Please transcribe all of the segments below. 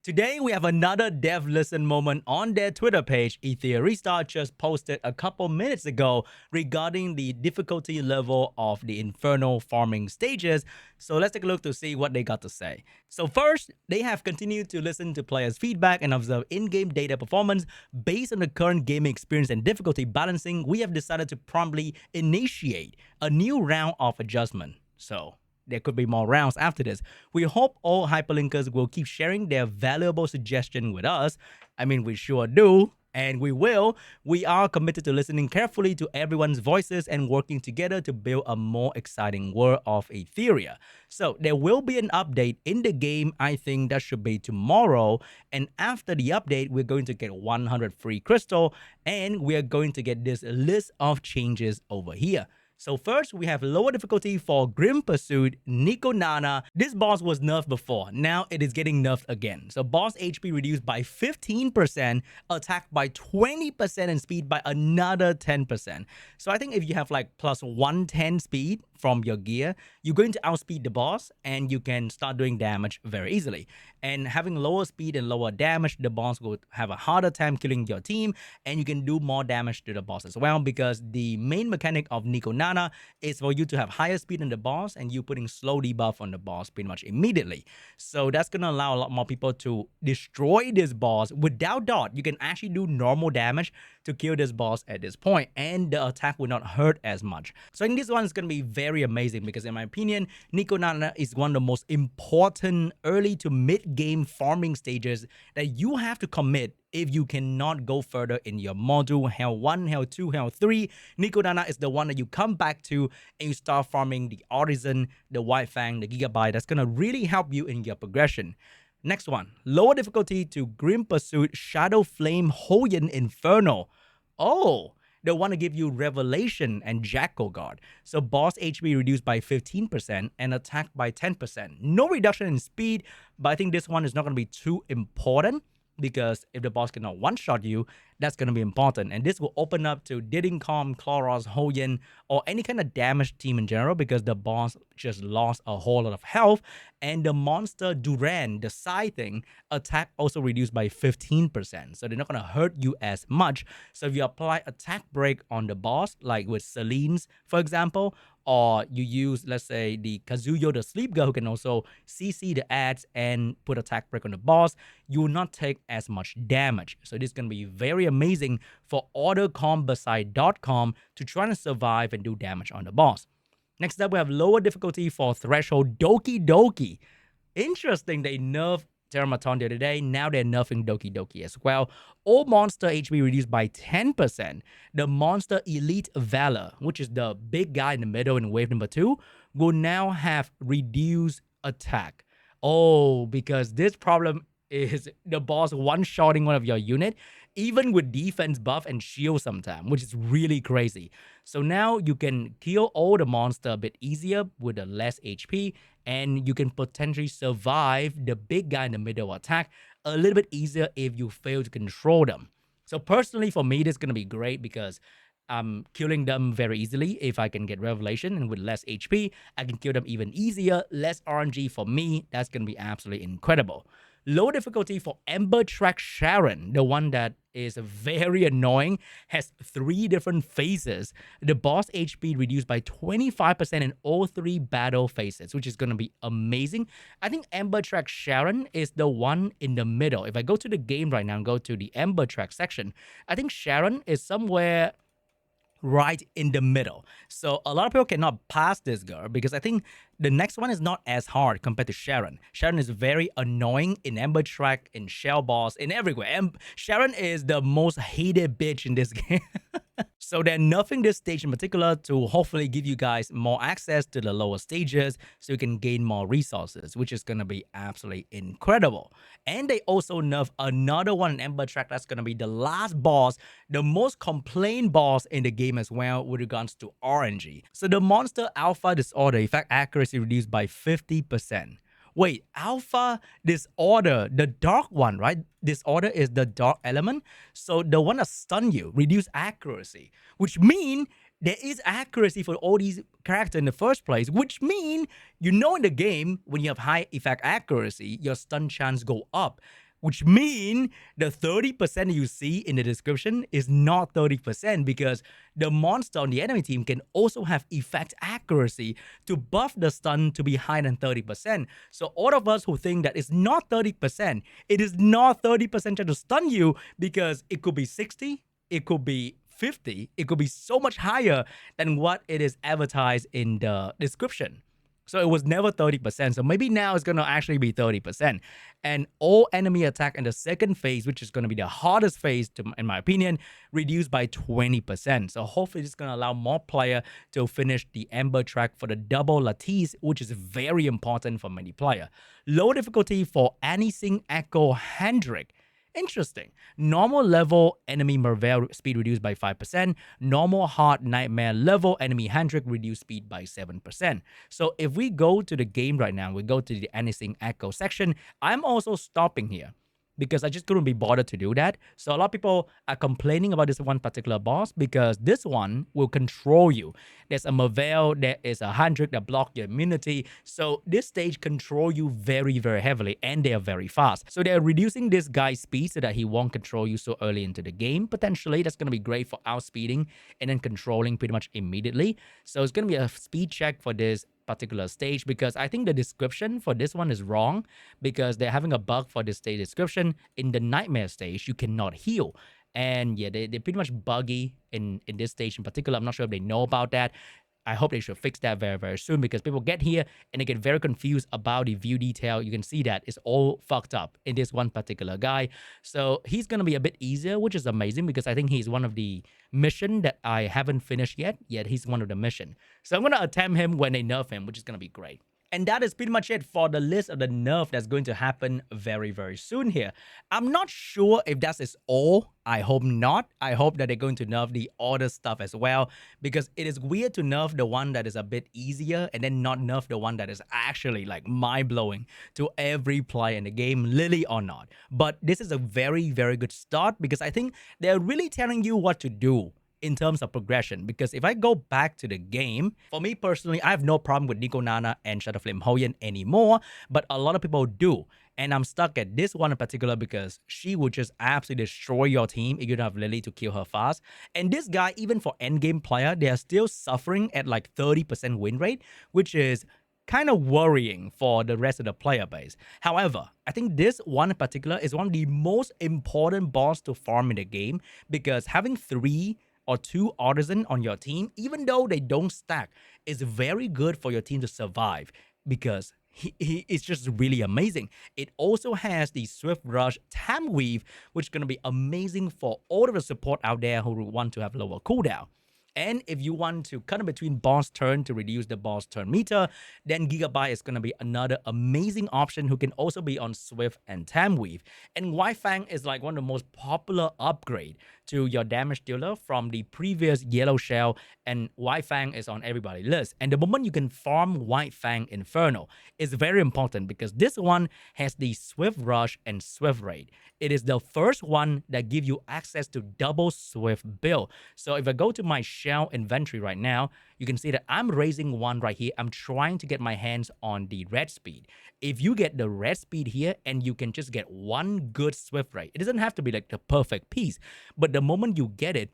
Today, we have another dev listen moment on their Twitter page. Etheria just posted a couple minutes ago regarding the difficulty level of the Inferno farming stages. So let's take a look to see what they got to say. So first, they have continued to listen to players' feedback and observe in-game data performance. Based on the current gaming experience and difficulty balancing, we have decided to promptly initiate a new round of adjustment. So there could be more rounds after this. We hope all hyperlinkers will keep sharing their valuable suggestion with us. I mean, we sure do. And we will. We are committed to listening carefully to everyone's voices and working together to build a more exciting world of Etheria. So there will be an update in the game. I think that should be tomorrow. And after the update, we're going to get 100 free crystal. And we're going to get this list of changes over here. So first, we have lower difficulty for Grim Pursuit, Nico Nana. This boss was nerfed before. Now it is getting nerfed again. So boss HP reduced by 15%, attack by 20%, and speed by another 10%. So I think if you have like plus 110 speed from your gear, you're going to outspeed the boss and you can start doing damage very easily. And having lower speed and lower damage, the boss will have a harder time killing your team, and you can do more damage to the boss as well, because the main mechanic of Nico Nana is for you to have higher speed than the boss and you putting slow debuff on the boss pretty much immediately. So that's going to allow a lot more people to destroy this boss without dot. You can actually do normal damage to kill this boss at this point, and the attack will not hurt as much. So I think this one is going to be very amazing because in my opinion, Nico Nana is one of the most important early to mid game farming stages that you have to commit if you cannot go further in your module. Hell 1, Hell 2, Hell 3, Nico Nana is the one that you come back to and you start farming the Artisan, the White Fang, the Gigabyte. That's going to really help you in your progression. Next one, lower difficulty to Grim Pursuit, Shadow Flame, Hoyen, Inferno. Oh, they want to give you Revelation and Jackal Guard. So boss HP reduced by 15% and attack by 10%. No reduction in speed, but I think this one is not going to be too important, because if the boss cannot one-shot you, that's going to be important. And this will open up to Didingcom, Chloros, Hoyen, or any kind of damage team in general, because the boss just lost a whole lot of health. And the monster Duran, the side thing, attack also reduced by 15%. So they're not going to hurt you as much. So if you apply attack break on the boss, like with Celine's, for example, or you use, let's say, the Kazuyo, the sleep girl, who can also CC the ads and put attack break on the boss, you will not take as much damage. So this is going to be very amazing for AutoComBeside.com to try to survive and do damage on the boss. Next up, we have lower difficulty for Threshold, Doki Doki. Interesting, they nerfed Teramaton the other day. Now they're nerfing Doki Doki as well. All monster HP reduced by 10%. The monster Elite Valor, which is the big guy in the middle in wave number 2, will now have reduced attack. Oh, because this problem is the boss one-shotting one of your unit, even with defense buff and shield sometimes, which is really crazy. So now you can kill all the monster a bit easier with a less HP, and you can potentially survive the big guy in the middle attack a little bit easier if you fail to control them. So personally, for me, this is going to be great because I'm killing them very easily. If I can get Revelation and with less HP, I can kill them even easier. Less RNG for me, that's going to be absolutely incredible. Low difficulty for Ember Track Sharon, the one that is very annoying, has 3 different phases. The boss HP reduced by 25% in all 3 battle phases, which is going to be amazing. I think Ember Track Sharon is the one in the middle. If I go to the game right now and go to the Ember Track section, I think Sharon is somewhere right in the middle. So a lot of people cannot pass this girl because I think the next one is not as hard compared to Sharon. Sharon is very annoying in Ember Track, in Shell Boss, in everywhere. Sharon is the most hated bitch in this game. So they're nerfing this stage in particular to hopefully give you guys more access to the lower stages so you can gain more resources, which is going to be absolutely incredible. And they also nerf another one in Ember Track that's going to be the last boss, the most complained boss in the game as well with regards to RNG. So the monster Alpha Disorder, effect accuracy reduced by 50%. Wait, Alpha Disorder, the dark one, right? Disorder is the dark element. So the one that stun you, reduce accuracy, which mean there is accuracy for all these characters in the first place, which mean, in the game, when you have high effect accuracy, your stun chance go up. which mean the 30% you see in the description is not 30% because the monster on the enemy team can also have effect accuracy to buff the stun to be higher than 30%. So all of us who think that it's not 30%, it is not 30% to stun you because it could be 60, it could be 50, it could be so much higher than what it is advertised in the description. So it was never 30%. So maybe now it's going to actually be 30%. And all enemy attack in the second phase, which is going to be the hardest phase, in my opinion, reduced by 20%. So hopefully it's going to allow more player to finish the Ember track for the double lattice, which is very important for many player. Low difficulty for Anything Echo Hendrik. Interesting. Normal level enemy Merveil speed reduced by 5%. Normal hard nightmare level enemy Hendrik reduced speed by 7%. So if we go to the game right now, we go to the Anything Echo section, I'm also stopping here because I just couldn't be bothered to do that. So a lot of people are complaining about this one particular boss because this one will control you. There's a Merveil, there is a Hendrik that block your immunity. So this stage control you very, very heavily and they are very fast. So they're reducing this guy's speed so that he won't control you so early into the game. Potentially, that's going to be great for outspeeding and then controlling pretty much immediately. So it's going to be a speed check for this particular stage because I think the description for this one is wrong because they're having a bug for this stage description. In the nightmare stage, you cannot heal. And yeah, they're pretty much buggy in this stage in particular. I'm not sure if they know about that. I hope they should fix that very, very soon because people get here and they get very confused about the view detail. You can see that it's all fucked up in this one particular guy. So he's going to be a bit easier, which is amazing because I think he's one of the mission that I haven't finished yet he's one of the mission. So I'm going to attempt him when they nerf him, which is going to be great. And that is pretty much it for the list of the nerf that's going to happen very, very soon here. I'm not sure if that is all. I hope not. I hope that they're going to nerf the other stuff as well because it is weird to nerf the one that is a bit easier and then not nerf the one that is actually like mind-blowing to every player in the game, lily or not. But this is a very, very good start because I think they're really telling you what to do in terms of progression. Because if I go back to the game, for me personally, I have no problem with Nico Nana and Shadowflame Hoyen anymore, but a lot of people do. And I'm stuck at this one in particular because she would just absolutely destroy your team if you don't have Lily to kill her fast. And this guy, even for endgame player, they are still suffering at like 30% win rate, which is kind of worrying for the rest of the player base. However, I think this one in particular is one of the most important boss to farm in the game because having 3 or 2 artisan on your team, even though they don't stack, is very good for your team to survive because he is just really amazing. It also has the Swift Rush Tam Weave, which is going to be amazing for all of the support out there who want to have lower cooldown. And if you want to cut in between boss turn to reduce the boss turn meter, then Gigabyte is going to be another amazing option who can also be on Swift and Tam Weave. And Fang is like one of the most popular upgrade to your damage dealer from the previous Yellow Shell, and Fang is on everybody's list. And the moment you can farm Fang Inferno is very important because this one has the Swift Rush and Swift Raid. It is the first one that gives you access to double Swift build. So if I go to my Shell inventory right now, you can see that I'm raising one right here. I'm trying to get my hands on the red speed. If you get the red speed here and you can just get one good Swift Raid, it doesn't have to be like the perfect piece, but the moment you get it,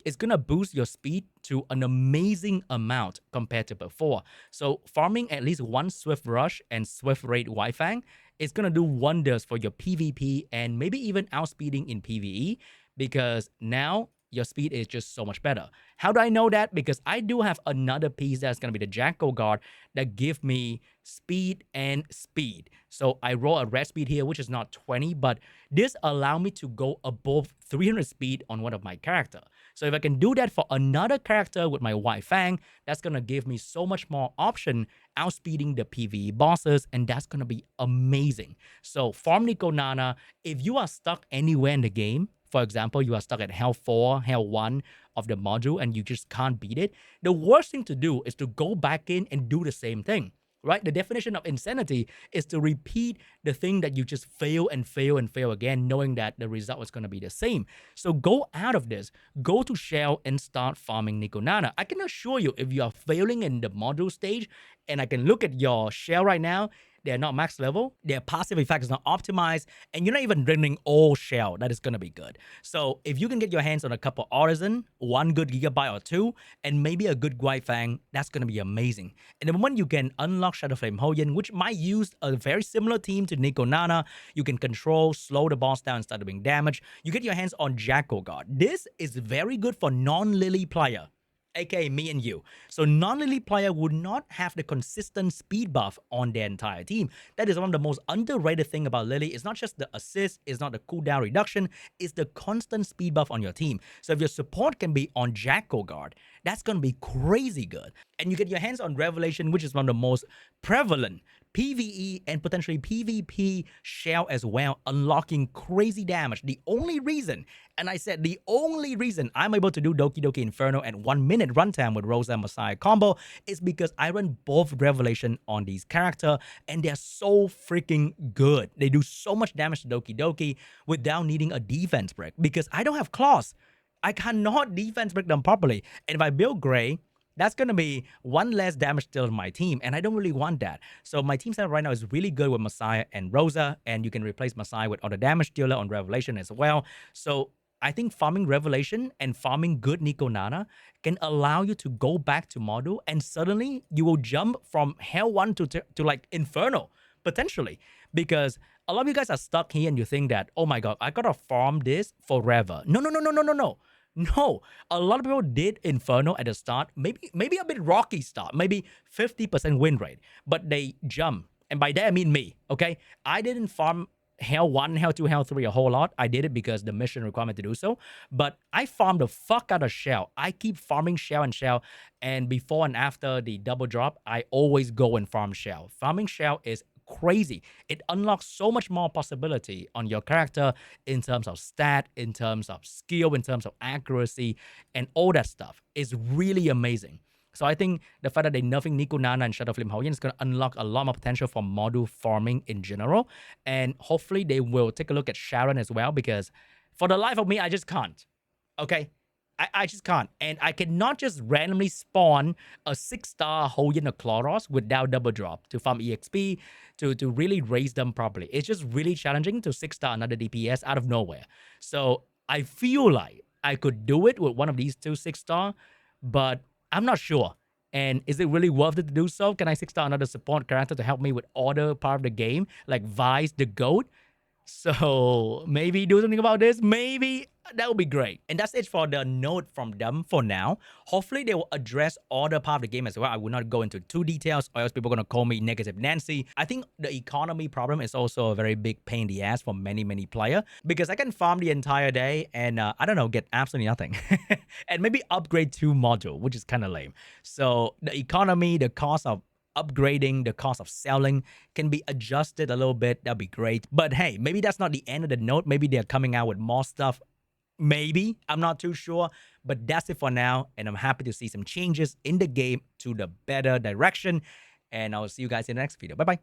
it's going to boost your speed to an amazing amount compared to before. So farming at least one Swift Rush and Swift Raid Fang is going to do wonders for your PvP and maybe even outspeeding in PvE because now your speed is just so much better. How do I know that? Because I do have another piece that's going to be the Jackal Guard that give me speed and speed. So I roll a red speed here, which is not 20, but this allow me to go above 300 speed on one of my character. So if I can do that for another character with my Fang, that's going to give me so much more option outspeeding the PvE bosses, and that's going to be amazing. So farm Nico Nana, if you are stuck anywhere in the game, for example, you are stuck at Hell 4, Hell 1 of the module and you just can't beat it, the worst thing to do is to go back in and do the same thing, right? The definition of insanity is to repeat the thing that you just fail and fail and fail again, knowing that the result is going to be the same. So go out of this, go to Shell and start farming Nico Nana. I can assure you, if you are failing in the module stage, and I can look at your Shell right now, they're not max level, their passive effect is not optimized, and you're not even rendering all shell. That is gonna be good. So if you can get your hands on a couple artisan, one good gigabyte or two, and maybe a good Guai Fang, that's gonna be amazing. And the moment you can unlock Shadow Flame Hoyin, which might use a very similar team to Nico Nana, you can control, slow the boss down, and start doing damage. You get your hands on Jackal Guard. This is very good for non-Lily player, aka me and you. So non-Lily player would not have the consistent speed buff on their entire team. That is one of the most underrated thing about Lily. It's not just the assist, it's not the cooldown reduction, it's the constant speed buff on your team. So if your support can be on Jackal Guard, that's gonna be crazy good. And you get your hands on Revelation, which is one of the most prevalent PvE and potentially PvP shell as well, unlocking crazy damage. The only reason, and I said the only reason I'm able to do Doki Doki Inferno at 1 minute runtime with Rosa and Messiah combo is because I run both Revelation on these characters, and they're so freaking good. They do so much damage to Doki Doki without needing a defense break, because I don't have claws. I cannot defense break them properly. And if I build Gray, that's going to be one less damage deal on my team, and I don't really want that. So my team setup right now is really good with Messiah and Rosa, and you can replace Messiah with other damage dealer on Revelation as well. So I think farming Revelation and farming good Nico Nana can allow you to go back to model, and suddenly you will jump from Hell 1 to like Inferno, potentially. Because a lot of you guys are stuck here and you think that, oh my god, I gotta farm this forever. No. No, a lot of people did Inferno at the start, maybe a bit rocky start, maybe 50% win rate, but they jump. And by that I mean me, okay? I didn't farm Hell 1, Hell 2, Hell 3 a whole lot. I did it because the mission required me to do so. But I farmed the fuck out of Shell. I keep farming Shell and Shell. And before and after the double drop, I always go and farm Shell. Farming Shell is crazy. It unlocks so much more possibility on your character in terms of stat, in terms of skill, in terms of accuracy, and all that stuff is really amazing. So I think the fact that they're nerfing Nico Nana and Shadow Flame Hoyin is going to unlock a lot more potential for module farming in general. And hopefully they will take a look at Sharon as well, because for the life of me, I just can't. Okay? I just can't. And I cannot just randomly spawn a 6-star Hoyin or Chloros without double drop to farm EXP, to really raise them properly. It's just really challenging to 6-star another DPS out of nowhere. So I feel like I could do it with one of these two 6-star, but I'm not sure. And is it really worth it to do so? Can I 6-star another support character to help me with other part of the game, like Vice the Goat? So maybe do something about this. Maybe that would be great. And that's it for the note from them for now. Hopefully they will address other part of the game as well. I will not go into too details, or else people are going to call me Negative Nancy. I think the economy problem is also a very big pain in the ass for many players, because I can farm the entire day and I don't know, get absolutely nothing. And maybe upgrade 2 module, which is kind of lame. So the economy, the cost of upgrading, the cost of selling can be adjusted a little bit. That'd be great. But hey, maybe that's not the end of the note. Maybe they're coming out with more stuff. Maybe. I'm not too sure. But that's it for now. And I'm happy to see some changes in the game to the better direction. And I'll see you guys in the next video. Bye-bye.